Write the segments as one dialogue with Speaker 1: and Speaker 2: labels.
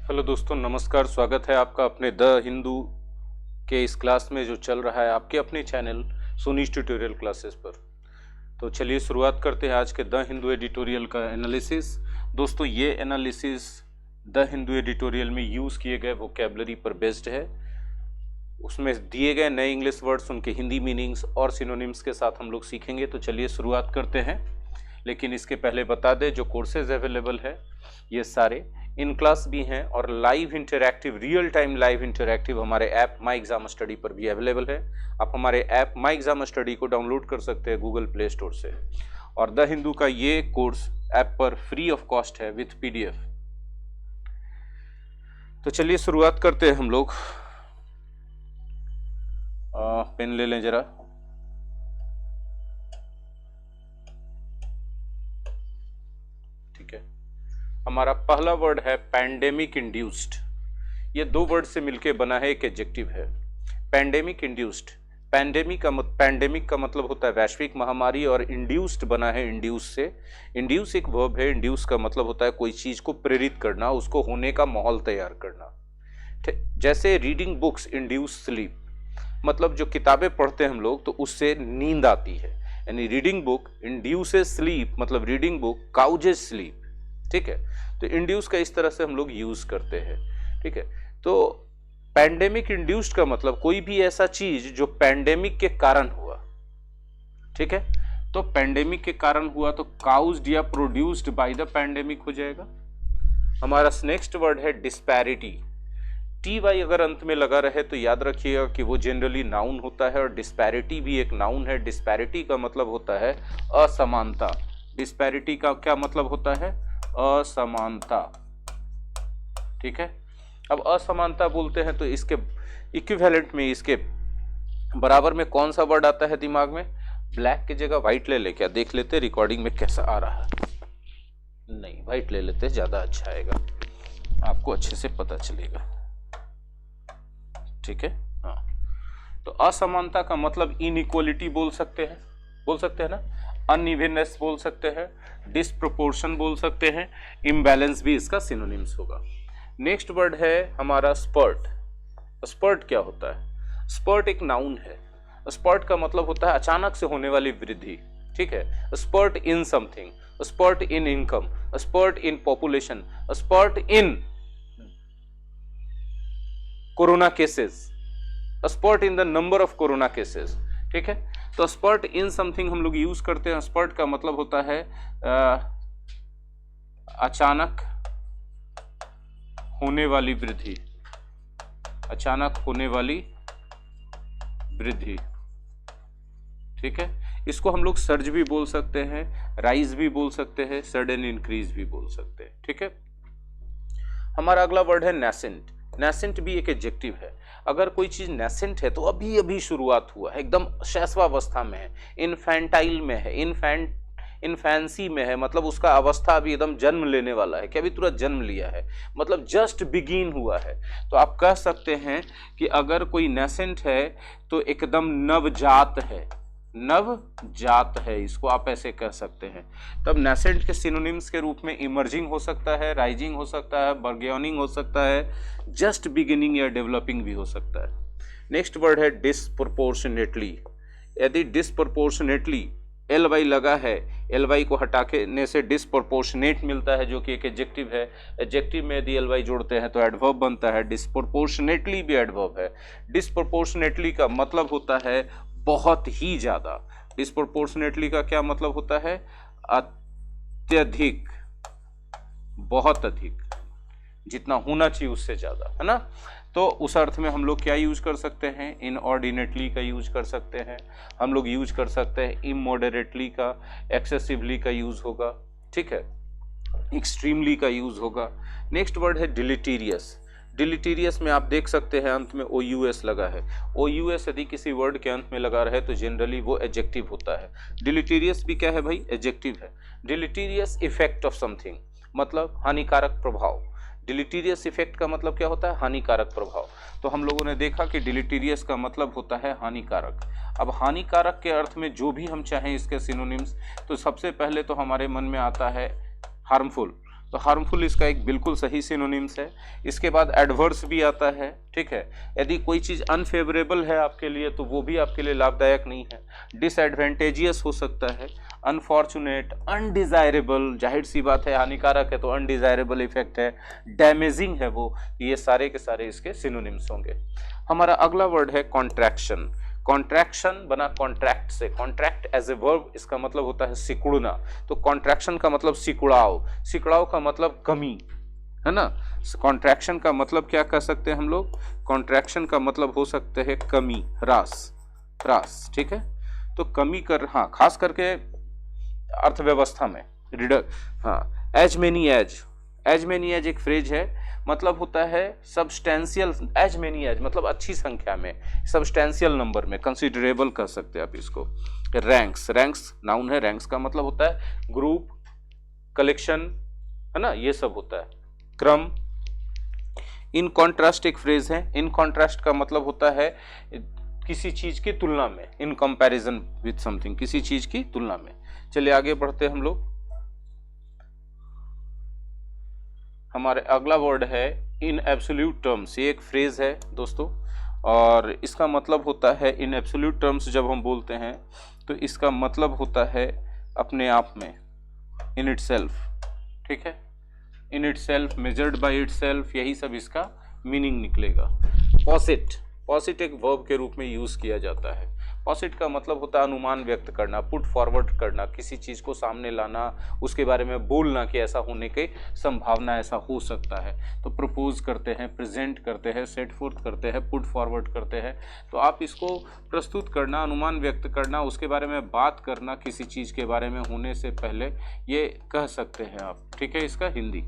Speaker 1: Hello दोस्तों, नमस्कार। स्वागत है आपका अपने द हिंदू के इस क्लास में जो चल रहा है आपके अपने चैनल सोनीज ट्यूटोरियल क्लासेस पर। तो चलिए शुरुआत करते हैं आज के द हिंदू एडिटोरियल का एनालिसिस। दोस्तों, ये एनालिसिस द हिंदू एडिटोरियल में यूज़ किए गए वोकेबलरी पर बेस्ड है। उसमें दिए गए नए इंग्लिश वर्ड्स, उनके हिंदी मीनिंग्स और सिनोनिम्स के साथ हम लोग सीखेंगे। तो चलिए शुरुआत करते हैं। लेकिन इसके पहले बता दें, जो कोर्सेज अवेलेबल है ये सारे इन क्लास भी हैं और live interactive, real time live interactive हमारे ऐप माई एग्जाम स्टडी पर भी अवेलेबल है। आप हमारे ऐप माई एग्जाम स्टडी को डाउनलोड कर सकते हैं गूगल प्ले स्टोर से। और द हिंदू का ये कोर्स ऐप पर फ्री ऑफ कॉस्ट है विथ पीडीएफ। तो चलिए शुरुआत करते हैं हम लोग। पेन ले लें जरा। ठीक है, हमारा पहला वर्ड है पैंडेमिक इंड्यूस्ड। ये दो वर्ड से मिलके बना है, एक एडजेक्टिव है। पैंडेमिक इंड्यूस्ड, पैंडेमिक का मतलब होता है वैश्विक महामारी, और इंड्यूस्ड बना है इंड्यूस से। इंड्यूस एक वर्ब है। इंड्यूस का मतलब होता है कोई चीज को प्रेरित करना, उसको होने का माहौल तैयार करना। जैसे रीडिंग बुक्स इंड्यूस स्लीप, मतलब जो किताबें पढ़ते हैं हम लोग तो उससे नींद आती है, यानी रीडिंग बुक इंड्यूसेस स्लीप, मतलब रीडिंग बुक काउजेस स्लीप। ठीक है, तो इंड्यूस का इस तरह से हम लोग यूज करते हैं। ठीक है, तो पैंडेमिक इंड्यूस्ड का मतलब कोई भी ऐसा चीज जो पैंडेमिक के कारण हुआ। ठीक है, तो पैंडेमिक के कारण हुआ तो काउज्ड या प्रोड्यूस्ड बाय द पैंडेमिक हो जाएगा। हमारा नेक्स्ट वर्ड है डिस्पैरिटी। टी वाई अगर अंत में लगा रहे तो याद रखिएगा कि वो जनरली नाउन होता है, और डिस्पैरिटी भी एक नाउन है। डिस्पैरिटी का मतलब होता है असमानता। डिस्पैरिटी का क्या मतलब होता है? असमानता। ठीक है, अब असमानता बोलते हैं तो इसके इक्विवेलेंट में, इसके बराबर में कौन सा वर्ड आता है दिमाग में? ब्लैक की जगह व्हाइट ले ले, क्या देख लेते रिकॉर्डिंग में कैसा आ रहा है? नहीं, व्हाइट ले लेते, ज्यादा अच्छा आएगा, आपको अच्छे से पता चलेगा। ठीक है, हाँ। तो असमानता का मतलब इनइक्वालिटी बोल सकते हैं ना, अनइवननेस बोल सकते हैं, डिसप्रोपोर्शन बोल सकते हैं, इम्बैलेंस भी इसका सिनोनिम्स होगा। नेक्स्ट वर्ड है हमारा स्पर्ट। स्पर्ट क्या होता है? स्पर्ट एक नाउन है। स्पर्ट का मतलब होता है अचानक से होने वाली वृद्धि। ठीक है, spurt in something, spurt in income, spurt in population, spurt in corona cases, spurt in the number of corona cases. ठीक है, तो स्पर्ट इन समथिंग हम लोग यूज करते हैं। स्पर्ट का मतलब होता है अचानक होने वाली वृद्धि, अचानक होने वाली वृद्धि। ठीक है, इसको हम लोग सर्ज भी बोल सकते हैं, राइज भी बोल सकते हैं, सडन इंक्रीज भी बोल सकते हैं। ठीक है, हमारा अगला वर्ड है नेसेंट। नेसेंट भी एक एडजेक्टिव है। अगर कोई चीज नेसेंट है तो अभी अभी शुरुआत हुआ है, एकदम शैशवावस्था में है, इन्फेंटाइल में है, इन्फेंसी में है, मतलब उसका अवस्था अभी एकदम जन्म लेने वाला है, कि अभी तुरंत जन्म लिया है, मतलब जस्ट बिगिन हुआ है। तो आप कह सकते हैं कि अगर कोई नेसेंट है तो एकदम नवजात है, नवजात है, इसको आप ऐसे कह सकते हैं। तब नेसेंट के सिनोनिम्स के रूप में इमर्जिंग हो सकता है, राइजिंग हो सकता है, बर्ग्योनिंग हो सकता है, जस्ट बिगिनिंग या डेवलपिंग भी हो सकता है। नेक्स्ट वर्ड है डिस्प्रोपोर्शनेटली। यदि डिस्प्रोपोर्शनेटली एल वाई लगा है, एल वाई को हटाने से डिस्प्रोपोर्शनेट मिलता है, जो कि एक एडजेक्टिव है। एडजेक्टिव में यदि एल वाई जोड़ते हैं तो एडवर्ब बनता है। डिस्प्रोपोर्शनेटली भी एडवर्ब है। डिस्प्रोपोर्शनेटली का मतलब होता है बहुत ही ज्यादा। डिस्प्रोपोर्शनेटली का क्या मतलब होता है? अत्यधिक, बहुत अधिक, जितना होना चाहिए उससे ज्यादा, है ना। तो उस अर्थ में हम लोग क्या यूज कर सकते हैं? इनऑर्डिनेटली का यूज कर सकते हैं, हम लोग यूज कर सकते हैं इमोडरेटली का, एक्सेसिवली का यूज होगा। ठीक है, एक्सट्रीमली का यूज होगा। नेक्स्ट वर्ड है डिलीटीरियस। डिलीटीरियस में आप देख सकते हैं अंत में OUS लगा है। OUS यदि किसी वर्ड के अंत में लगा रहे तो जनरली वो एडजेक्टिव होता है। डिलीटीरियस भी क्या है भाई? एडजेक्टिव है। डिलीटीरियस इफेक्ट ऑफ समथिंग, मतलब हानिकारक प्रभाव। डिलीटीरियस इफेक्ट का मतलब क्या होता है? हानिकारक प्रभाव। तो हम लोगों ने देखा कि डिलीटीरियस का मतलब होता है हानिकारक। अब हानिकारक के अर्थ में जो भी हम चाहें इसके सिनोनिम्स, तो सबसे पहले तो हमारे मन में आता है हार्मफुल। तो हार्मफुल इसका एक बिल्कुल सही सिनोनिम्स है। इसके बाद एडवर्स भी आता है, ठीक है। यदि कोई चीज़ अनफेवरेबल है आपके लिए तो वो भी आपके लिए लाभदायक नहीं है। डिसएडवेंटेजियस हो सकता है, अनफॉर्चुनेट, अनडिजायरेबल, जाहिर सी बात है हानिकारक है तो अनडिजायरेबल इफेक्ट है, डैमेजिंग है वो, ये सारे के सारे इसके सिनोनिम्स होंगे। हमारा अगला वर्ड है कॉन्ट्रैक्शन। कॉन्ट्रैक्शन बना कॉन्ट्रैक्ट से, कॉन्ट्रैक्ट एज ए वर्ब इसका मतलब होता है सिकुड़ना, तो कॉन्ट्रैक्शन का मतलब सिकुड़ाव, सिकुड़ाव का मतलब कमी, है ना। कॉन्ट्रैक्शन का मतलब क्या कह सकते हैं हम लोग, कॉन्ट्रैक्शन का मतलब हो सकते हैं कमी, ह्रास, ह्रास, ठीक है। तो कमी कर, हाँ, खास करके अर्थव्यवस्था में हाँ, as many as, as many as एक फ्रेज है, मतलब होता है सब्सटेंशियल, एज मेनी एज मतलब अच्छी संख्या में, सब्सटेंशियल नंबर में, कंसिडरेबल कह सकते हैं आप इसको। रैंक्स, रैंक्स नाउन है, रैंक्स का मतलब होता है ग्रुप, कलेक्शन, है ना, ये सब होता है, क्रम। इन कॉन्ट्रास्ट एक फ्रेज है, इन कॉन्ट्रास्ट का मतलब होता है किसी चीज की तुलना में, इन कंपैरिजन विथ समथिंग, किसी चीज की तुलना में। चलिए आगे बढ़ते हैं हम लोग। हमारे अगला वर्ड है इन एब्सोल्यूट टर्म्स। ये एक फ्रेज है दोस्तों, और इसका मतलब होता है इन एब्सोल्यूट टर्म्स। जब हम बोलते हैं तो इसका मतलब होता है अपने आप में, इन इटसेल्फ, ठीक है, in itself, measured by itself, यही सब इसका मीनिंग निकलेगा। पॉसिट, पॉसिट एक वर्ब के रूप में यूज किया जाता है। पॉसिट का मतलब होता है अनुमान व्यक्त करना, पुट फॉरवर्ड करना, किसी चीज को सामने लाना, उसके बारे में बोलना कि ऐसा होने की संभावना, ऐसा हो सकता है। तो प्रपोज करते हैं, प्रेजेंट करते हैं, सेट फोर्थ करते हैं, पुट फॉरवर्ड करते हैं। तो आप इसको प्रस्तुत करना, अनुमान व्यक्त करना, उसके बारे में बात करना, किसी चीज के बारे में होने से पहले, ये कह सकते हैं आप, ठीक है, इसका हिंदी।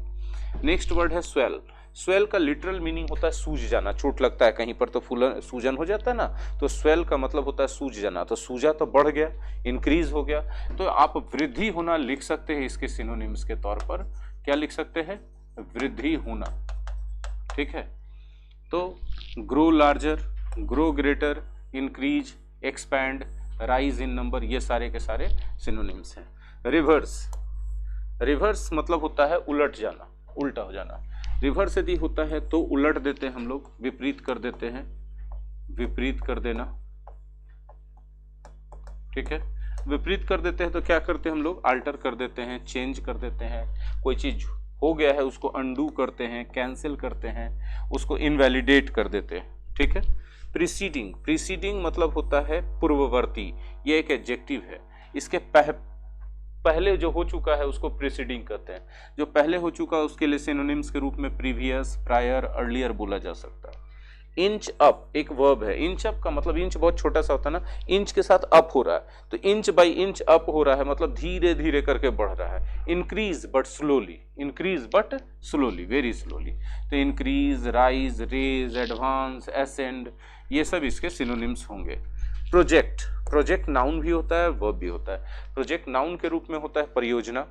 Speaker 1: नेक्स्ट वर्ड है स्वेल। स्वेल का लिटरल मीनिंग होता है सूज जाना, चोट लगता है कहीं पर तो सूजन हो जाता है ना, तो स्वेल का मतलब होता है सूज जाना। तो सूजा तो बढ़ गया, इंक्रीज हो गया, तो आप वृद्धि होना लिख सकते हैं इसके सिनोनिम्स के तौर पर। क्या लिख सकते हैं, वृद्धि होना, ठीक है। तो grow larger, grow greater, increase, expand, rise in number, ये सारे के सारे सिनोनिम्स हैं। रिवर्स, रिवर्स मतलब होता है उलट जाना, उल्टा हो जाना। रिवर्स यदि होता है तो उलट देते हैं हम लोग, विपरीत कर देते हैं, विपरीत कर देना, ठीक है। विपरीत कर देते हैं तो क्या करते हैं हम लोग, अल्टर कर देते हैं, चेंज कर देते हैं। कोई चीज हो गया है उसको अनडू करते हैं, कैंसिल करते हैं, उसको इनवैलिडेट कर देते हैं, ठीक है। प्रीसीडिंग, प्रीसीडिंग मतलब होता है पूर्ववर्ती, ये एक एडजेक्टिव है। इसके पहले जो हो चुका है उसको प्रीसीडिंग कहते हैं। जो पहले हो चुका है उसके लिए सिनोनिम्स के रूप में प्रीवियस, प्रायर, अर्लियर बोला जा सकता है। इंच अप एक वर्ब है। इंच अप का मतलब, इंच बहुत छोटा सा होता है ना, इंच के साथ अप हो रहा है, तो इंच बाई इंच अप हो रहा है, मतलब धीरे धीरे करके बढ़ रहा है। Increase but slowly, increase but slowly, very slowly. तो increase, rise, raise, advance, ascend, ये सब इसके सिनोनिम्स होंगे। प्रोजेक्ट, प्रोजेक्ट नाउन भी होता है, वर्ब भी होता है। प्रोजेक्ट नाउन के रूप में होता है परियोजना,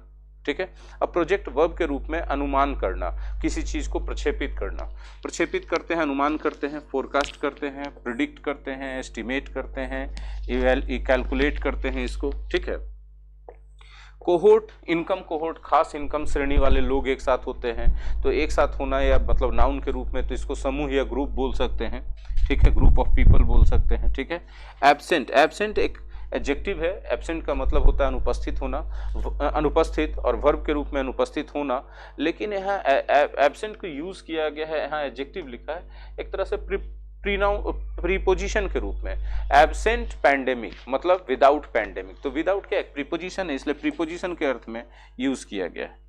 Speaker 1: ठीक है। अब प्रोजेक्ट वर्ब के रूप में अनुमान करना, किसी चीज को प्रक्षेपित करना। प्रक्षेपित करते हैं, अनुमान करते हैं, फोरकास्ट करते हैं, प्रिडिक्ट करते हैं, एस्टिमेट करते हैं, कैलकुलेट करते हैं इसको, ठीक है। कोहोर्ट, इनकम कोहोर्ट, खास इनकम श्रेणी वाले लोग एक साथ होते हैं, तो एक साथ होना या मतलब नाउन के रूप में तो इसको समूह या ग्रुप बोल सकते हैं, ठीक है, ग्रुप ऑफ पीपल बोल सकते हैं, ठीक है। एब्सेंट, एब्सेंट एक एडजेक्टिव है। एब्सेंट का मतलब होता है अनुपस्थित होना, अनुपस्थित, और वर्ब के रूप में अनुपस्थित होना। लेकिन यहाँ एब्सेंट को यूज किया गया है, यहाँ एडजेक्टिव लिखा है एक तरह से प्रीपोजिशन के रूप में। एब्सेंट पैंडेमिक मतलब विदाउट पैंडेमिक, तो विदाउट क्या है, प्रीपोजिशन है, इसलिए प्रीपोजिशन के अर्थ में यूज किया गया है।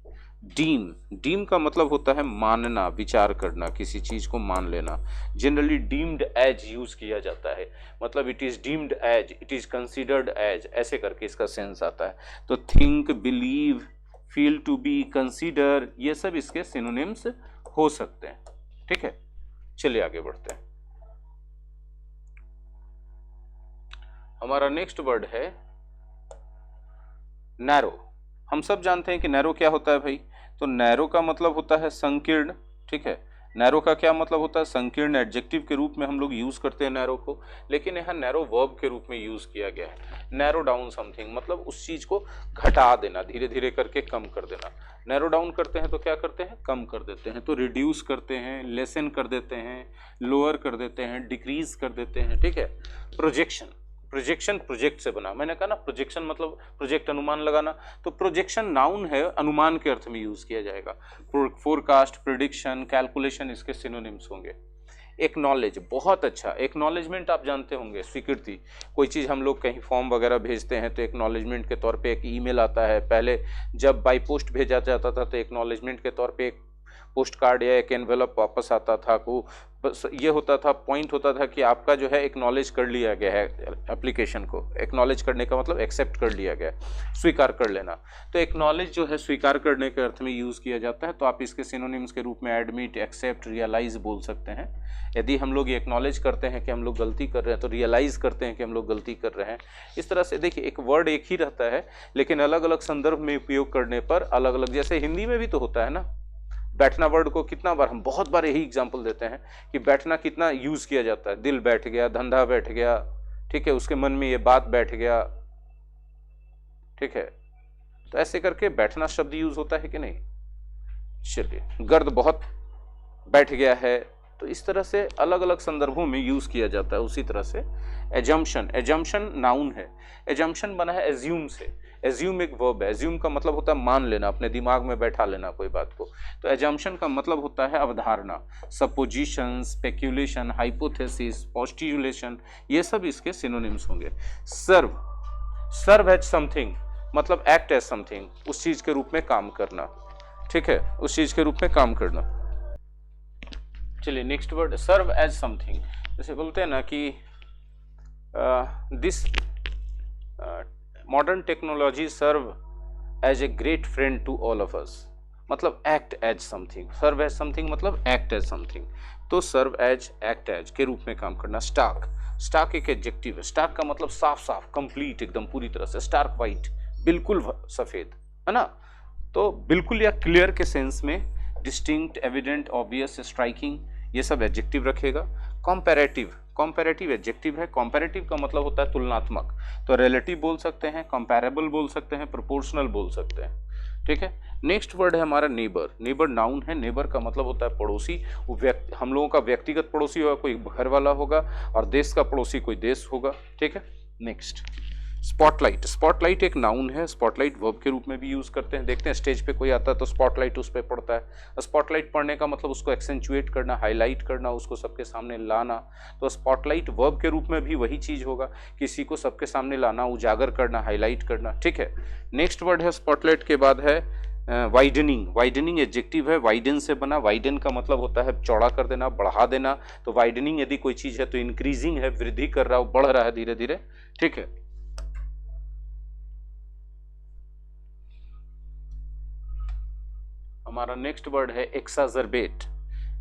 Speaker 1: डीम, डीम का मतलब होता है मानना, विचार करना, किसी चीज को मान लेना। जनरली डीम्ड एज यूज किया जाता है, मतलब it is deemed as, it is considered as, ऐसे करके इसका सेंस आता है। तो think, believe, feel to be, consider, ये सब इसके सिनोनिम्स हो सकते हैं, ठीक है। चलिए आगे बढ़ते हैं। हमारा नेक्स्ट वर्ड है नैरो। हम सब जानते हैं कि नैरो क्या होता है भाई, तो नैरो का मतलब होता है संकीर्ण, ठीक है। नैरो का क्या मतलब होता है? संकीर्ण एडजेक्टिव के रूप में हम लोग यूज करते हैं नैरो को, लेकिन यहाँ नैरो वर्ब के रूप में यूज किया गया है। नैरो डाउन समथिंग मतलब उस चीज को घटा देना, धीरे धीरे करके कम कर देना। नैरो डाउन करते हैं तो क्या करते हैं? कम कर देते हैं। तो रिड्यूस करते हैं, लेसन कर देते हैं, लोअर कर देते हैं, डिक्रीज कर देते हैं, ठीक है। प्रोजेक्शन, प्रोजेक्शन प्रोजेक्ट से बना, मैंने कहा ना प्रोजेक्शन मतलब प्रोजेक्ट अनुमान लगाना, तो प्रोजेक्शन नाउन है, अनुमान के अर्थ में यूज किया जाएगा। फोरकास्ट, प्रेडिक्शन, कैलकुलेशन इसके सिनोनिम्स होंगे। एक्नॉलेज, बहुत अच्छा, एक्नॉलेजमेंट आप जानते होंगे, स्वीकृति। कोई चीज़ हम लोग कहीं फॉर्म वगैरह भेजते हैं तो एक्नॉलेजमेंट के तौर पे एक ईमेल आता है। पहले जब बाई पोस्ट भेजा जाता था तो एक्नॉलेजमेंट के तौर पे एक पोस्ट कार्ड या एक एनवेलप वापस आता था। को बस ये होता था, पॉइंट होता था कि आपका जो है एक्नॉलेज कर लिया गया है, एप्लीकेशन को एक्नॉलेज करने का मतलब एक्सेप्ट कर लिया गया, स्वीकार कर लेना। तो एक्नॉलेज जो है स्वीकार करने के अर्थ में यूज़ किया जाता है। तो आप इसके सिनोनिम्स के रूप में एडमिट, एक्सेप्ट, रियलाइज बोल सकते हैं। यदि हम लोग एक्नॉलेज करते हैं कि हम लोग गलती कर रहे हैं तो रियलाइज करते हैं कि हम लोग गलती कर रहे हैं। इस तरह से देखिए, एक वर्ड एक ही रहता है लेकिन अलग अलग संदर्भ में उपयोग करने पर अलग अलग, जैसे हिंदी में भी तो होता है ना, बैठना वर्ड को कितना बार, हम बहुत बार यही एग्जाम्पल देते हैं कि बैठना कितना यूज किया जाता है। दिल बैठ गया, धंधा बैठ गया, ठीक है, उसके मन में ये बात बैठ गया, ठीक है। तो ऐसे करके बैठना शब्द यूज होता है कि नहीं। चलिए, गर्द बहुत बैठ गया है, तो इस तरह से अलग अलग संदर्भों में यूज किया जाता है। उसी तरह से एजम्पशन, एजम्पशन नाउन है, एजम्पशन बना है एज्यूम से। एज्यूम एक वर्ब है, एज्यूम का मतलब होता है मान लेना, अपने दिमाग में बैठा लेना कोई बात को। तो एजम्पशन का मतलब होता है अवधारणा, सपोजिशन, स्पेक्यूलेशन, हाइपोथेसिस, पोस्ट्यूलेशन, ये सब इसके सिनोनिम्स होंगे। सर्व, सर्व एज समथिंग मतलब एक्ट एज समथिंग, उस चीज के रूप में काम करना, ठीक है, उस चीज के रूप में काम करना। चलिए next word, serve as something. जैसे बोलते हैं ना कि this modern technology serve as a great friend to all of us, मतलब act as something. Serve as something मतलब एक्ट एज समथिंग, तो सर्व एज, एक्ट एज के रूप में काम करना। स्टार्क, स्टार्क एक एडजेक्टिव है। स्टार्क का मतलब साफ साफ, कंप्लीट, एकदम पूरी तरह से। स्टार्क वाइट, बिल्कुल सफेद, है ना। तो बिल्कुल या क्लियर के सेंस में, डिस्टिंक्ट, एविडेंट, ऑब्वियस, स्ट्राइकिंग, ये सब एडजेक्टिव रखेगा। कंपैरेटिव, कंपैरेटिव एडजेक्टिव है। कंपैरेटिव का मतलब होता है तुलनात्मक, तो रिलेटिव बोल सकते हैं, कंपैरेबल बोल सकते हैं, प्रोपोर्शनल बोल सकते हैं, ठीक है। नेक्स्ट वर्ड है हमारा नेबर। नेबर नाउन है। नेबर का मतलब होता है पड़ोसी। वो हम लोगों का व्यक्तिगत पड़ोसी होगा, कोई घर वाला होगा, और देश का पड़ोसी कोई देश होगा, ठीक है। नेक्स्ट स्पॉटलाइट, स्पॉटलाइट एक नाउन है। स्पॉटलाइट वर्ब के रूप में भी यूज करते हैं। देखते हैं स्टेज पे कोई आता है तो स्पॉटलाइट उस पर पड़ता है। स्पॉटलाइट पढ़ने का मतलब उसको एक्सेंचुएट करना, हाईलाइट करना, उसको सबके सामने लाना। तो स्पॉटलाइट वर्ब के रूप में भी वही चीज होगा, किसी को सबके सामने लाना, उजागर करना, हाईलाइट करना, ठीक है। नेक्स्ट वर्ड है स्पॉटलाइट के बाद है वाइडनिंग। वाइडनिंग एडजेक्टिव है, वाइडन से बना। वाइडन का मतलब होता है चौड़ा कर देना, बढ़ा देना। तो वाइडनिंग यदि कोई चीज है तो इंक्रीजिंग है, वृद्धि कर रहा है, बढ़ रहा है धीरे धीरे, ठीक है। हमारा नेक्स्ट वर्ड है एक्साजर्बेट।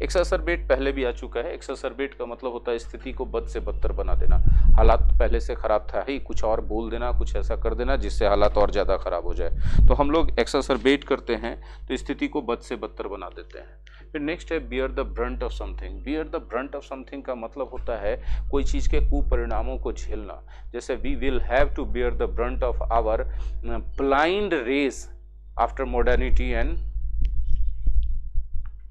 Speaker 1: एक्साजर्बेट पहले भी आ चुका है। एक्साजर्बेट का मतलब होता है स्थिति को बद से बदतर बना देना। हालात पहले से खराब था ही, कुछ और बोल देना, कुछ ऐसा कर देना जिससे हालात और ज़्यादा खराब हो जाए। तो हम लोग एक्साजर्बेट करते हैं तो स्थिति को बद से बदतर बना देते हैं। फिर नेक्स्ट है beer the brunt of something. Beer the brunt of something का मतलब होता है कोई चीज़ के कुपरिणामों को झेलना। जैसे we will have to bear the brunt of our blind race after modernity and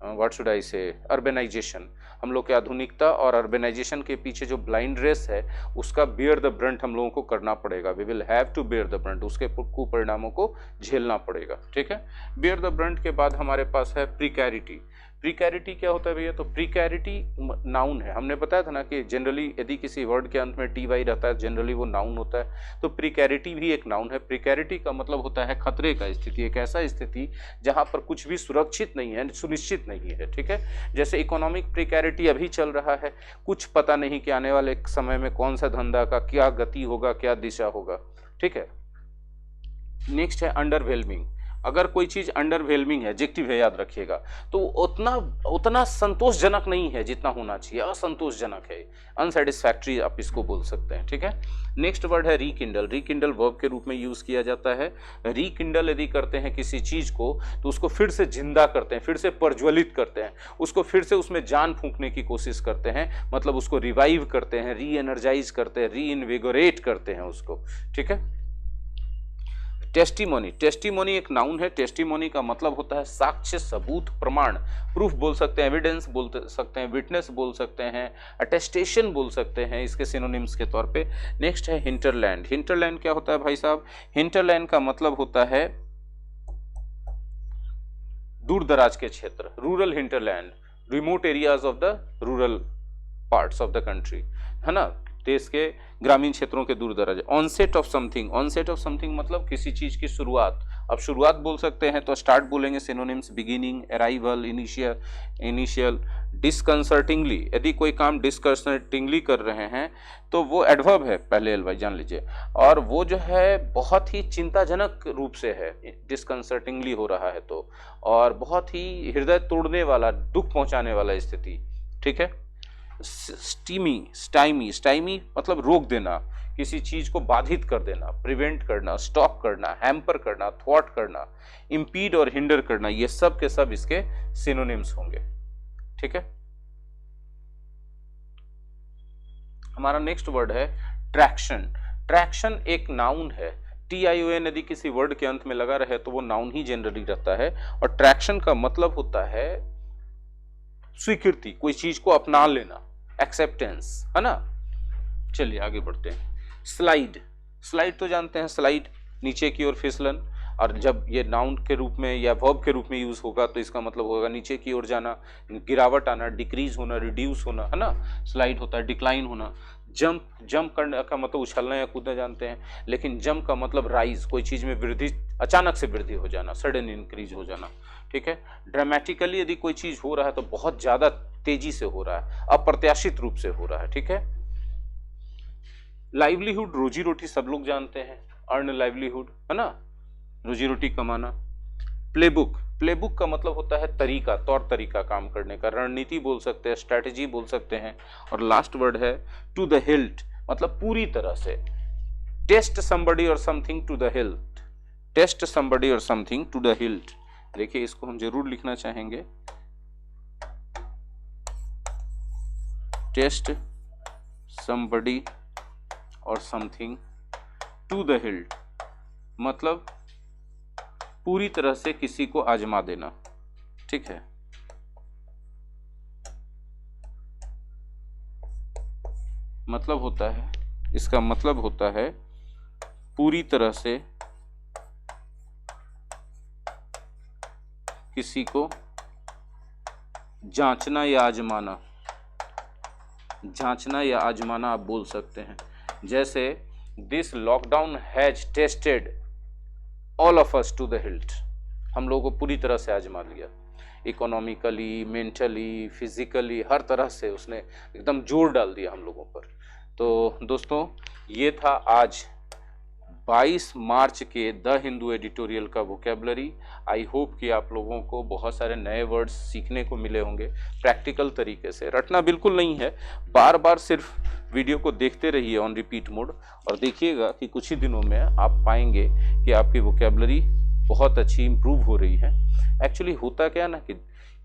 Speaker 1: what should I say urbanization. हम लोग के आधुनिकता और अर्बेनाइजेशन के पीछे जो ब्लाइंड रेस है उसका बियर द ब्रंट हम लोगों को करना पड़ेगा। We will have to bear the brunt, उसके कुपरिणामों को झेलना पड़ेगा, ठीक है। बियर द ब्रंट के बाद हमारे पास है प्रिकैरिटी। प्रिकैरिटी क्या होता है भैया? तो प्रिकैरिटी नाउन है। हमने बताया था ना कि जनरली यदि किसी वर्ड के अंत में टी वाई रहता है जनरली वो नाउन होता है। तो प्रिकैरिटी भी एक नाउन है। प्रिकैरिटी का मतलब होता है खतरे का स्थिति, एक ऐसा स्थिति जहां पर कुछ भी सुरक्षित नहीं है, सुनिश्चित नहीं है, ठीक है। जैसे इकोनॉमिक प्रिकैरिटी अभी चल रहा है, कुछ पता नहीं कि आने वाले समय में कौन सा धंधा का क्या गति होगा, क्या दिशा होगा, ठीक है। नेक्स्ट है अंडरवेलमिंग। अगर कोई चीज अंडरवेलमिंग है, एडजेक्टिव है, याद रखिएगा, तो उतना संतोषजनक नहीं है जितना होना चाहिए, असंतोषजनक है, अनसेटिस्फैक्ट्री आप इसको बोल सकते हैं, ठीक है। नेक्स्ट वर्ड है रीकिंडल। रीकिंडल वर्ब के रूप में यूज किया जाता है। रीकिंडल यदि करते हैं किसी चीज को तो उसको फिर से जिंदा करते हैं, फिर से प्रज्वलित करते हैं, उसको फिर से उसमें जान फूंकने की कोशिश करते हैं, मतलब उसको रिवाइव करते हैं, री एनर्जाइज करते हैं, री इनविगोरेट करते हैं उसको, ठीक है। टेस्टिमोनी। टेस्टिमोनी एक नाउन है। टेस्टिमोनी का मतलब होता है साक्ष्य, सबूत, प्रमाण, प्रूफ बोल सकते हैं, एविडेंस बोल सकते हैं, विटनेस बोल सकते हैं, अटेस्टेशन बोल सकते हैं इसके सिनोनिम्स के तौर पे। नेक्स्ट है हिंटरलैंड। हिंटरलैंड क्या होता है भाई साहब? हिंटरलैंड का मतलब होता है दूर दराज के क्षेत्र, rural hinterland, remote areas of the rural parts of the country, है ना, देश के ग्रामीण क्षेत्रों के दूर दराज। Onset of something. Onset of something मतलब किसी चीज की शुरुआत। अब शुरुआत बोल सकते हैं तो स्टार्ट बोलेंगे, सिनोनिम्स बिगिनिंग, अराइवल, इनिशियल। डिस्कंसर्टिंगली, यदि कोई काम डिस्कंसर्टिंगली कर रहे हैं तो वो एडवर्ब है, पहले एलवाई जान लीजिए, और वो जो है बहुत ही चिंताजनक रूप से है, डिस्कंसर्टिंगली हो रहा है तो, और बहुत ही हृदय तोड़ने वाला, दुख पहुंचाने वाला स्थिति, ठीक है। स्टाइमी मतलब रोक देना, किसी चीज को बाधित कर देना, प्रिवेंट करना, स्टॉप करना, हैम्पर करना, थ्वॉट करना, इंपीड और हिंडर करना, ये सब के सब इसके सिनोनिम्स होंगे, ठीक है। हमारा नेक्स्ट वर्ड है ट्रैक्शन। ट्रैक्शन एक नाउन है। TION यदि किसी वर्ड के अंत में लगा रहे तो वो नाउन ही जनरली रहता है, और ट्रैक्शन का मतलब होता है स्वीकृति, कोई चीज को अपना लेना, एक्सेप्टेंस, है ना। चलिए आगे बढ़ते हैं। स्लाइड। स्लाइड तो जानते हैं, स्लाइड नीचे की ओर फिसलन, और जब ये नाउन के रूप में या वर्ब के रूप में यूज होगा तो इसका मतलब होगा नीचे की ओर जाना, गिरावट आना, डिक्रीज होना, रिड्यूस होना, है ना। स्लाइड होता है डिक्लाइन होना। जंप करने का मतलब उछलना या कूदना जानते हैं, लेकिन जंप का मतलब राइज, कोई चीज में वृद्धि, अचानक से वृद्धि हो जाना, सडन इंक्रीज हो जाना, ठीक है। ड्रामेटिकली यदि कोई चीज हो रहा है तो बहुत ज्यादा तेजी से हो रहा है, अप्रत्याशित रूप से हो रहा है, ठीक है। लाइवलीहुड, रोजी रोटी सब लोग जानते हैं, अर्न लाइवलीहुड, है ना, रोजी रोटी कमाना। प्लेबुक। प्लेबुक का मतलब होता है तरीका, तौर तरीका काम करने का, रणनीति बोल सकते हैं, स्ट्रैटेजी बोल सकते हैं। और लास्ट वर्ड है टू द हिल्ट, मतलब पूरी तरह से। Test somebody or something to the hilt. Test somebody or something to the hilt. देखिए इसको हम जरूर लिखना चाहेंगे, test somebody or something to the hilt, मतलब पूरी तरह से किसी को आजमा देना, ठीक है। मतलब होता है, इसका मतलब होता है पूरी तरह से किसी को जांचना या आजमाना, जांचना या आजमाना आप बोल सकते हैं। जैसे this lockdown has tested all of us to the hilt, हम लोगों को पूरी तरह से आजमा लिया, इकोनॉमिकली, मेंटली, फिजिकली, हर तरह से उसने एकदम जोर डाल दिया हम लोगों पर। तो दोस्तों ये था आज 22 मार्च के द हिंदू एडिटोरियल का वोकैबुलरी। आई होप कि आप लोगों को बहुत सारे नए वर्ड्स सीखने को मिले होंगे प्रैक्टिकल तरीके से। रटना बिल्कुल नहीं है, बार बार सिर्फ वीडियो को देखते रहिए ऑन रिपीट मोड, और देखिएगा कि कुछ ही दिनों में आप पाएंगे कि आपकी वोकैबुलरी बहुत अच्छी इंप्रूव हो रही है। एक्चुअली होता क्या ना कि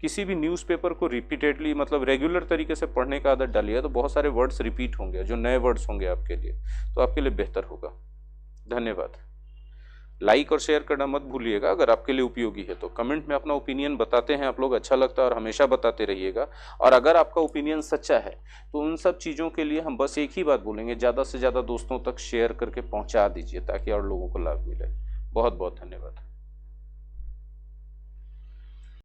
Speaker 1: किसी भी न्यूज़पेपर को रिपीटेडली, मतलब रेगुलर तरीके से पढ़ने का आदत डालिए तो बहुत सारे वर्ड्स रिपीट होंगे, जो नए वर्ड्स होंगे आपके लिए, तो आपके लिए बेहतर होगा। धन्यवाद। लाइक और शेयर करना मत भूलिएगा अगर आपके लिए उपयोगी है तो। कमेंट में अपना ओपिनियन बताते हैं आप लोग, अच्छा लगता है, और हमेशा बताते रहिएगा। और अगर आपका ओपिनियन सच्चा है तो उन सब चीज़ों के लिए हम बस एक ही बात बोलेंगे, ज़्यादा से ज़्यादा दोस्तों तक शेयर करके पहुंचा दीजिए ताकि और लोगों को लाभ मिले। बहुत बहुत धन्यवाद।